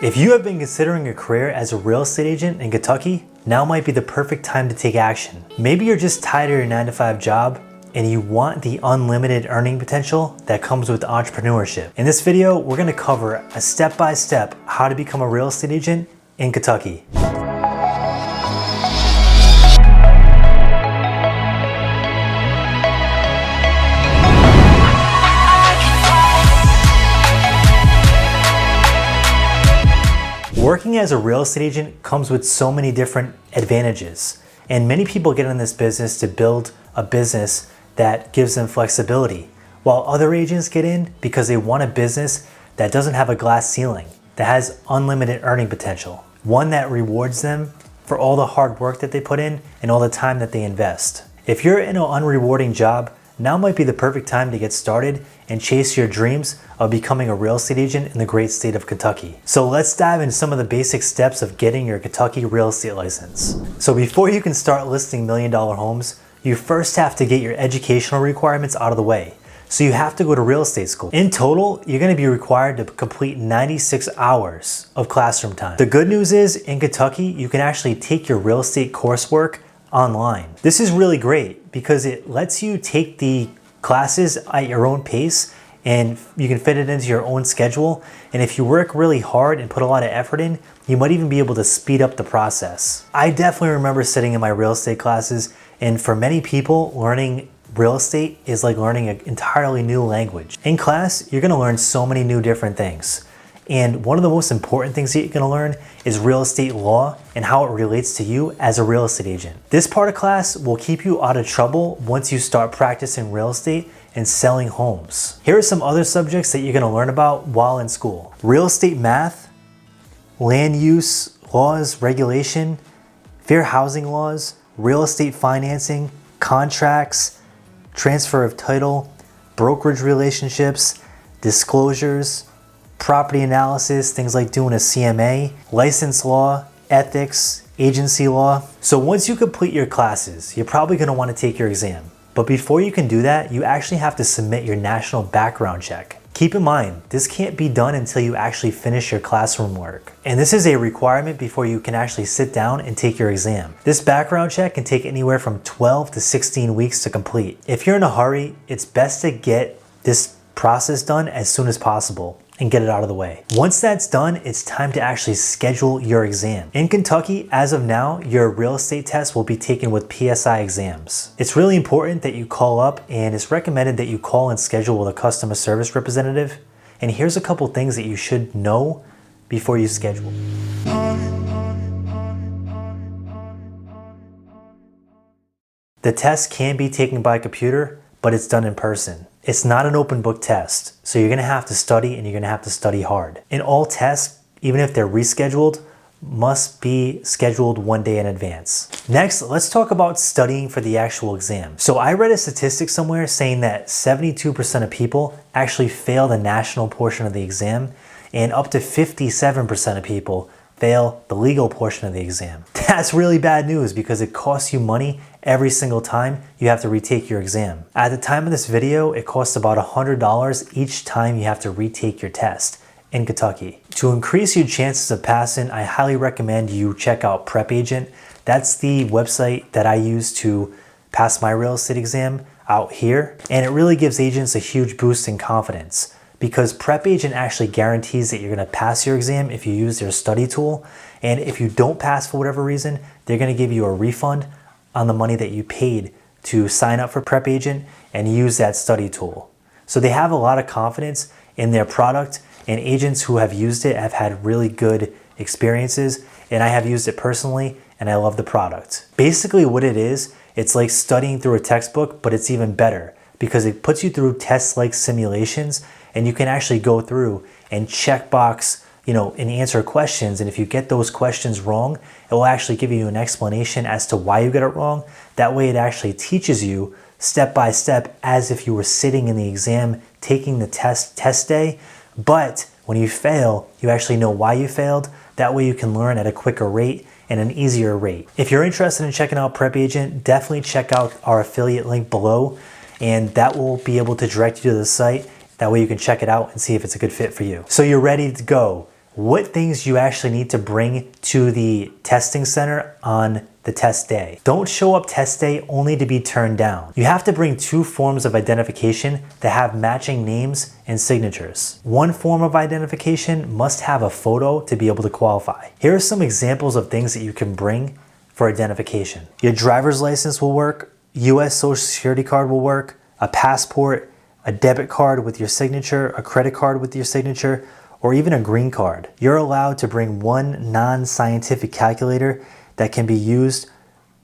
If you have been considering a career as a real estate agent in Kentucky, now might be the perfect time to take action. Maybe you're just tired of your 9-to-5 job and you want the unlimited earning potential that comes with entrepreneurship. In this video, we're gonna cover a step-by-step how to become a real estate agent in Kentucky. Working as a real estate agent comes with so many different advantages, and many people get in this business to build a business that gives them flexibility, while other agents get in because they want a business that doesn't have a glass ceiling, that has unlimited earning potential, one that rewards them for all the hard work that they put in and all the time that they invest. If you're in an unrewarding job, now might be the perfect time to get started and chase your dreams of becoming a real estate agent in the great state of Kentucky. So let's dive into some of the basic steps of getting your Kentucky real estate license. So before you can start listing million-dollar homes, you first have to get your educational requirements out of the way. So you have to go to real estate school. In total, you're gonna be required to complete 96 hours of classroom time. The good news is, in Kentucky, you can actually take your real estate coursework online. This is really great because it lets you take the classes at your own pace and you can fit it into your own schedule. And if you work really hard and put a lot of effort in, you might even be able to speed up the process. I definitely remember sitting in my real estate classes, and for many people, learning real estate is like learning an entirely new language. In class, you're gonna learn so many new different things. And one of the most important things that you're gonna learn is real estate law and how it relates to you as a real estate agent. This part of class will keep you out of trouble once you start practicing real estate and selling homes. Here are some other subjects that you're gonna learn about while in school. Real estate math, land use laws, regulation, fair housing laws, real estate financing, contracts, transfer of title, brokerage relationships, disclosures, property analysis, things like doing a CMA, license law, ethics, agency law. So once you complete your classes, you're probably gonna wanna take your exam. But before you can do that, you actually have to submit your national background check. Keep in mind, this can't be done until you actually finish your classroom work. And this is a requirement before you can actually sit down and take your exam. This background check can take anywhere from 12 to 16 weeks to complete. If you're in a hurry, it's best to get this process done as soon as possible and get it out of the way. Once that's done, it's time to actually schedule your exam. In Kentucky, as of now, your real estate test will be taken with PSI exams. It's really important that you call up, and it's recommended that you call and schedule with a customer service representative. And here's a couple things that you should know before you schedule. The test can be taken by computer, but it's done in person. It's not an open book test, so you're gonna have to study, and you're gonna have to study hard. And all tests, even if they're rescheduled, must be scheduled one day in advance. Next, let's talk about studying for the actual exam. So I read a statistic somewhere saying that 72% of people actually fail the national portion of the exam, and up to 57% of people fail the legal portion of the exam. That's really bad news because it costs you money every single time you have to retake your exam. At the time of this video, it costs about $100 each time you have to retake your test in Kentucky. To increase your chances of passing, I highly recommend you check out Prep Agent. That's the website that I use to pass my real estate exam out here. And it really gives agents a huge boost in confidence, because Prep Agent actually guarantees that you're gonna pass your exam if you use their study tool. And if you don't pass for whatever reason, they're gonna give you a refund on the money that you paid to sign up for Prep Agent and use that study tool. So they have a lot of confidence in their product, and agents who have used it have had really good experiences, and I have used it personally and I love the product. Basically what it is, it's like studying through a textbook, but it's even better because it puts you through test-like simulations, and you can actually go through and check box, and answer questions. And if you get those questions wrong, it will actually give you an explanation as to why you got it wrong. That way it actually teaches you step by step as if you were sitting in the exam taking the test day. But when you fail, you actually know why you failed. That way you can learn at a quicker rate and an easier rate. If you're interested in checking out Prep Agent, definitely check out our affiliate link below, and that will be able to direct you to the site. That way you can check it out and see if it's a good fit for you. So you're ready to go. what things you actually need to bring to the testing center on the test day. Don't show up test day only to be turned down. You have to bring 2 forms of identification that have matching names and signatures. One form of identification must have a photo to be able to qualify. Here are some examples of things that you can bring for identification. Your driver's license will work, US Social Security card will work, a passport, a debit card with your signature, a credit card with your signature, or even a green card. You're allowed to bring one non-scientific calculator that can be used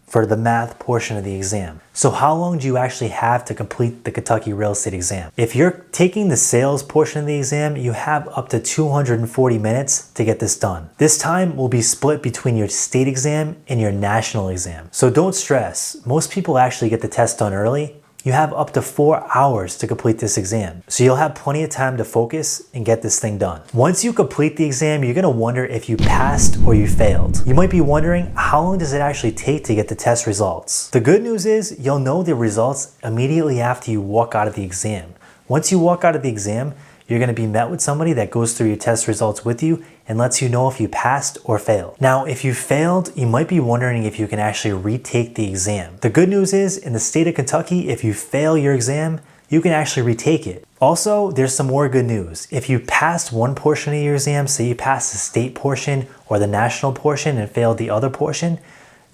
for the math portion of the exam. So how long do you actually have to complete the Kentucky real estate exam? If you're taking the sales portion of the exam, you have up to 240 minutes to get this done. This time will be split between your state exam and your national exam. So don't stress. Most people actually get the test done early. You have up to 4 hours to complete this exam. So you'll have plenty of time to focus and get this thing done. Once you complete the exam, you're gonna wonder if you passed or you failed. You might be wondering, how long does it actually take to get the test results? The good news is you'll know the results immediately after you walk out of the exam. Once you walk out of the exam, you're gonna be met with somebody that goes through your test results with you and lets you know if you passed or failed. Now, if you failed, you might be wondering if you can actually retake the exam. The good news is, in the state of Kentucky, if you fail your exam, you can actually retake it. Also, there's some more good news. If you passed one portion of your exam, say you passed the state portion or the national portion and failed the other portion,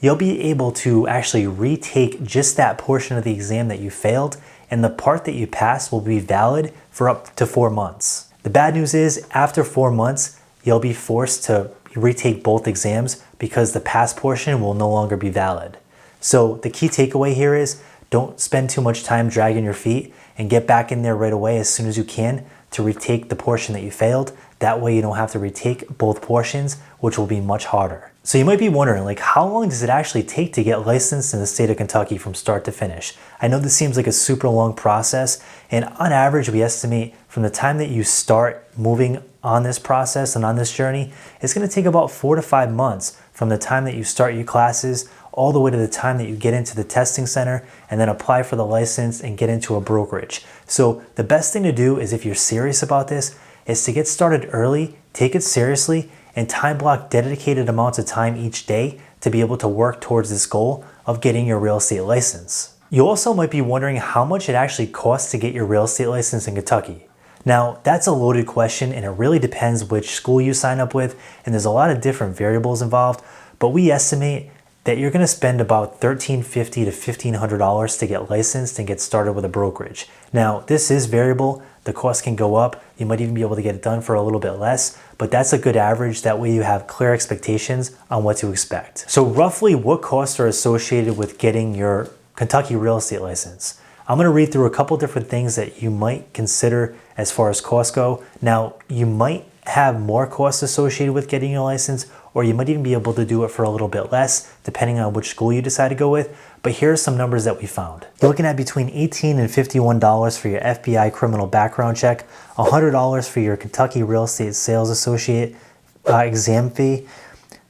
you'll be able to actually retake just that portion of the exam that you failed, and the part that you passed will be valid for up to 4 months. The bad news is, after 4 months, you'll be forced to retake both exams because the pass portion will no longer be valid. So the key takeaway here is, don't spend too much time dragging your feet and get back in there right away as soon as you can to retake the portion that you failed. That way you don't have to retake both portions, which will be much harder. So you might be wondering, like, how long does it actually take to get licensed in the state of Kentucky from start to finish? I know this seems like a super long process, and on average, we estimate from the time that you start moving on this process and on this journey, it's gonna take about 4 to 5 months from the time that you start your classes all the way to the time that you get into the testing center and then apply for the license and get into a brokerage. So the best thing to do is, if you're serious about this, is to get started early, take it seriously, and time block dedicated amounts of time each day to be able to work towards this goal of getting your real estate license. You also might be wondering how much it actually costs to get your real estate license in Kentucky. Now, that's a loaded question, and it really depends which school you sign up with, and there's a lot of different variables involved, but we estimate that you're gonna spend about $1,350 to $1,500 to get licensed and get started with a brokerage. Now, this is variable. The cost can go up. You might even be able to get it done for a little bit less, but that's a good average. That way you have clear expectations on what to expect. So roughly, what costs are associated with getting your Kentucky real estate license? I'm gonna read through a couple different things that you might consider as far as costs go. Now, you might have more costs associated with getting your license, or you might even be able to do it for a little bit less, depending on which school you decide to go with. But here are some numbers that we found. You're looking at between $18 and $51 for your FBI criminal background check, $100 for your Kentucky real estate sales associate exam fee,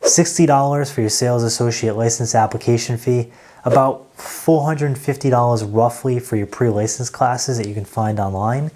$60 for your sales associate license application fee, about $450 roughly for your pre-license classes that you can find online,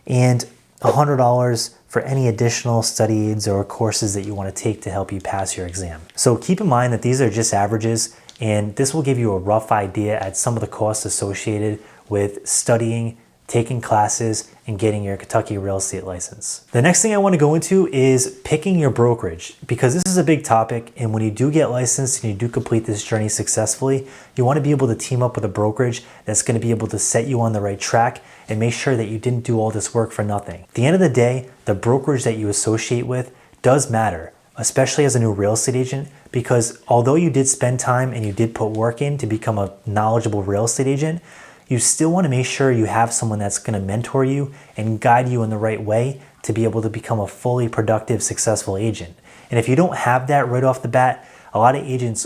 and $100 for any additional study aids or courses that you want to take to help you pass your exam. So keep in mind that these are just averages, and this will give you a rough idea at some of the costs associated with studying, taking classes, and getting your Kentucky real estate license. The next thing I want to go into is picking your brokerage, because this is a big topic, and when you do get licensed and you do complete this journey successfully, you want to be able to team up with a brokerage that's going to be able to set you on the right track and make sure that you didn't do all this work for nothing. At the end of the day, the brokerage that you associate with does matter, especially as a new real estate agent, because although you did spend time and you did put work in to become a knowledgeable real estate agent, you still want to make sure you have someone that's going to mentor you and guide you in the right way to be able to become a fully productive, successful agent. And if you don't have that right off the bat, a lot of agents,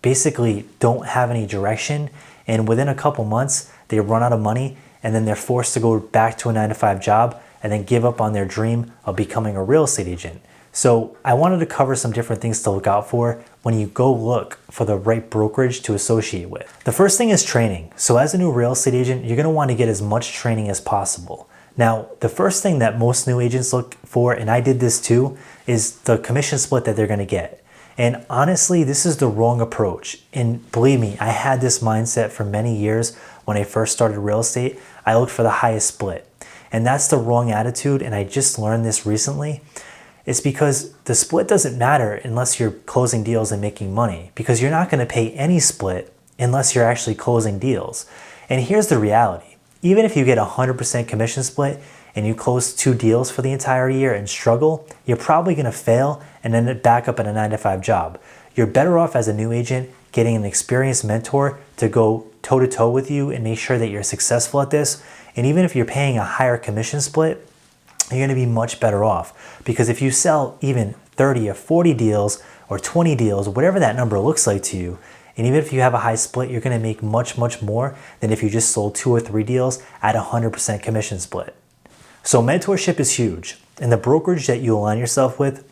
basically don't have any direction, and within a couple months, they run out of money, and then they're forced to go back to a 9-to-5 job and then give up on their dream of becoming a real estate agent. So I wanted to cover some different things to look out for when you go look for the right brokerage to associate with. The first thing is training. So as a new real estate agent, you're gonna want to get as much training as possible. Now, the first thing that most new agents look for, and I did this too, is the commission split that they're gonna get. And honestly, this is the wrong approach. And believe me, I had this mindset for many years when I first started real estate. I looked for the highest split. And that's the wrong attitude, and I just learned this recently. It's because the split doesn't matter unless you're closing deals and making money, because you're not gonna pay any split unless you're actually closing deals. And here's the reality. Even if you get a 100% commission split and you close 2 deals for the entire year and struggle, you're probably gonna fail and end up back up in a 9-to-5 job. You're better off as a new agent getting an experienced mentor to go toe-to-toe with you and make sure that you're successful at this. And even if you're paying a higher commission split, you're gonna be much better off. Because if you sell even 30 or 40 deals or 20 deals, whatever that number looks like to you, and even if you have a high split, you're gonna make much, much more than if you just sold 2 or 3 deals at a 100% commission split. So mentorship is huge, and the brokerage that you align yourself with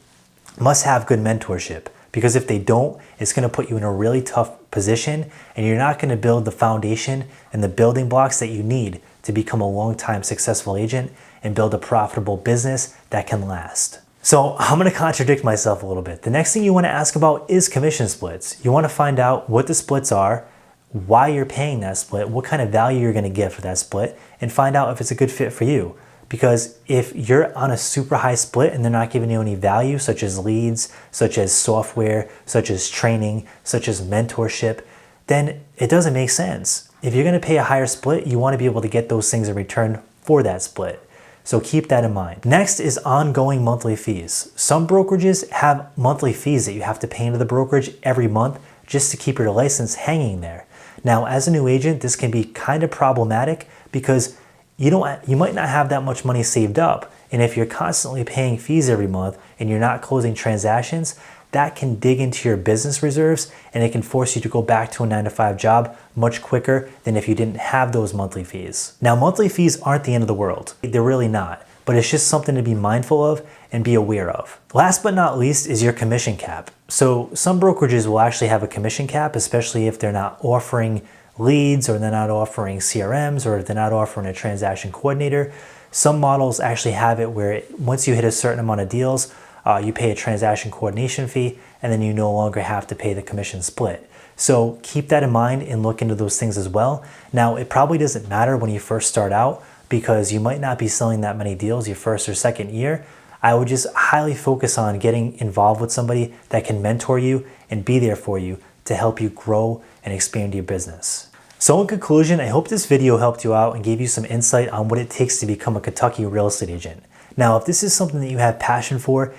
must have good mentorship, because if they don't, it's gonna put you in a really tough position, and you're not gonna build the foundation and the building blocks that you need to become a long-time successful agent and build a profitable business that can last. So I'm gonna contradict myself a little bit. The next thing you wanna ask about is commission splits. You wanna find out what the splits are, why you're paying that split, what kind of value you're gonna get for that split, and find out if it's a good fit for you. Because if you're on a super high split and they're not giving you any value, such as leads, such as software, such as training, such as mentorship, then it doesn't make sense. If you're gonna pay a higher split, you wanna be able to get those things in return for that split. So keep that in mind. Next is ongoing monthly fees. Some brokerages have monthly fees that you have to pay into the brokerage every month just to keep your license hanging there. Now, as a new agent, this can be kind of problematic because you might not have that much money saved up. And if you're constantly paying fees every month and you're not closing transactions, that can dig into your business reserves and it can force you to go back to a 9-to-5 job much quicker than if you didn't have those monthly fees. Now, monthly fees aren't the end of the world. They're really not, but it's just something to be mindful of and be aware of. Last but not least is your commission cap. So some brokerages will actually have a commission cap, especially if they're not offering leads or they're not offering CRMs or they're not offering a transaction coordinator. Some models actually have it where once you hit a certain amount of deals, you pay a transaction coordination fee, and then you no longer have to pay the commission split. So keep that in mind and look into those things as well. Now, it probably doesn't matter when you first start out because you might not be selling that many deals your first or second year. I would just highly focus on getting involved with somebody that can mentor you and be there for you to help you grow and expand your business. So in conclusion, I hope this video helped you out and gave you some insight on what it takes to become a Kentucky real estate agent. Now, if this is something that you have passion for,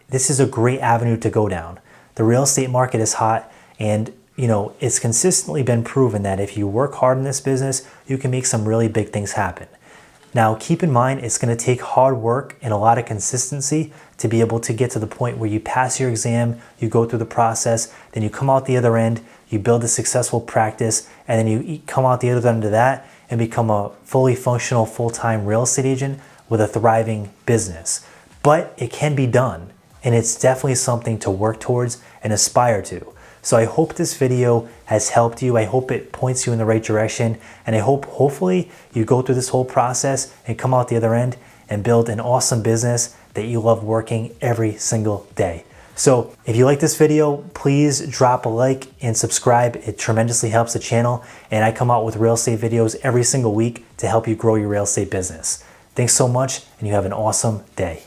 this is a great avenue to go down. The real estate market is hot, and it's consistently been proven that if you work hard in this business, you can make some really big things happen. Now, keep in mind, it's gonna take hard work and a lot of consistency to be able to get to the point where you pass your exam, you go through the process, then you come out the other end, you build a successful practice, and then you come out the other end of that and become a fully functional, full-time real estate agent with a thriving business. But it can be done. And it's definitely something to work towards and aspire to. So I hope this video has helped you. I hope it points you in the right direction. And I hope hopefully you go through this whole process and come out the other end and build an awesome business that you love working every single day. So if you like this video, please drop a like and subscribe. It tremendously helps the channel. And I come out with real estate videos every single week to help you grow your real estate business. Thanks so much, and you have an awesome day.